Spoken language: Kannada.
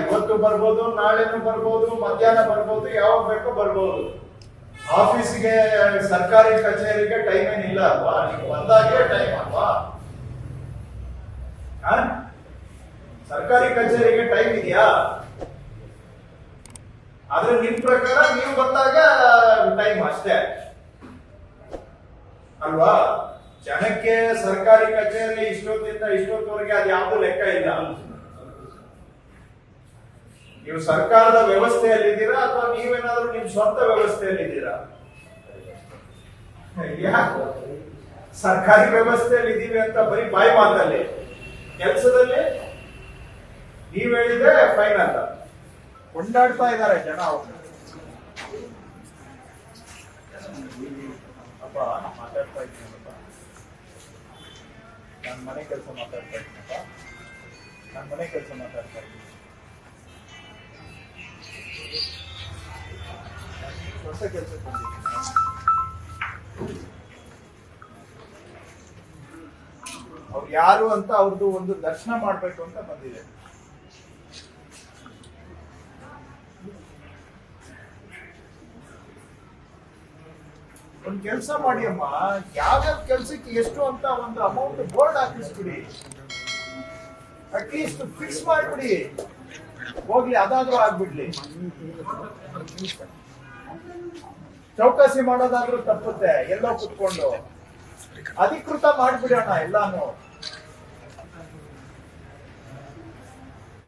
ಇವತ್ತು ಬರ್ಬೋದು, ನಾಳೆನೂ ಬರ್ಬೋದು, ಮಧ್ಯಾಹ್ನ ಬರ್ಬೋದು, ಯಾವಾಗ ಬೇಕೋ ಬರ್ಬೋದು. ಆಫೀಸ್ಗೆ, ಸರ್ಕಾರಿ ಕಚೇರಿಗೆ ಟೈಮ್ ಏನಿಲ್ಲ ಅಲ್ವಾ? ನೀವು ಬಂದಾಗೆ ಟೈಮ್ ಅಲ್ವಾ? ಸರ್ಕಾರಿ ಕಚೇರಿಗೆ ಟೈಮ್ ಇದೆಯಾ? ಆದ್ರೆ ನಿಮ್ ಪ್ರಕಾರ ನೀವು ಬಂದಾಗ ಟೈಮ್ ಅಷ್ಟೇ ಅಲ್ವಾ? ಜನಕ್ಕೆ ಸರ್ಕಾರಿ ಕಚೇರಿ ಇಷ್ಟೊತ್ತಿಂದ ಇಷ್ಟೊತ್ತವರೆಗೆ ಅದು ಯಾವ್ದು ಲೆಕ್ಕ ಇಲ್ಲ. ನೀವು ಸರ್ಕಾರದ ವ್ಯವಸ್ಥೆಯಲ್ಲಿದ್ದೀರಾ ಅಥವಾ ನೀವೇನಾದ್ರೂ ನಿಮ್ ಸ್ವಂತ ವ್ಯವಸ್ಥೆಯಲ್ಲಿದ್ದೀರಾ? ಯಾಕೆ ಸರ್ಕಾರಿ ವ್ಯವಸ್ಥೆಯಲ್ಲಿ ಇದ್ದೀವಿ ಅಂತ ಬರೀ ಬಾಯಿ ಮಾತಲ್ಲಿ, ಕೆಲಸದಲ್ಲಿ ನೀವ್ ಹೇಳಿದ್ರೆ ಫೈನ್ ಅಂತ ಕೊಂಡಾಡ್ತಾ ಇದ್ದಾರೆ ಜನ. ಅಪ್ಪ ಮಾತಾಡ್ತಾ ಇದ್ದೀನಪ್ಪ, ನಾನು ಮನೆ ಕೆಲಸ ಮಾತಾಡ್ತಾ ಇದ್ದೀನಪ್ಪ, ನಾನು ಮನೆ ಕೆಲಸ ಮಾತಾಡ್ತಾ ಇದ್ದೀನಿ. ಹೊಸ ಕೆಲಸಕ್ಕೆ ಬಂದಿದ್ದೀನಿ. ಅವ್ರು ಯಾರು ಅಂತ ಅವ್ರದ್ದು ಒಂದು ದರ್ಶನ ಮಾಡ್ಬೇಕು ಅಂತ ಬಂದಿದೆ. ಒಂದ್ ಕೆಲಸ ಮಾಡಿ ಅಮ್ಮ, ಯಾವ್ಯಾವ ಕೆಲ್ಸಕ್ಕೆ ಎಷ್ಟು ಅಂತ ಒಂದು ಅಮೌಂಟ್ ಬೋರ್ಡ್ ಹಾಕಿಸ್ಬಿಡಿ, ಅಟ್ಲೀಸ್ಟ್ ಫಿಕ್ಸ್ ಮಾಡ್ಬಿಡಿ. ಹೋಗ್ಲಿ, ಅದಾದ್ರೂ ಆಗ್ಬಿಡ್ಲಿ. ಚೌಕಾಸಿ ಮಾಡೋದಾದ್ರೂ ತಪ್ಪುತ್ತೆ, ಎಲ್ಲೋ ಕುತ್ಕೊಂಡು ಅಧಿಕೃತ ಮಾಡ್ಬಿಡೋಣ ಎಲ್ಲಾನು.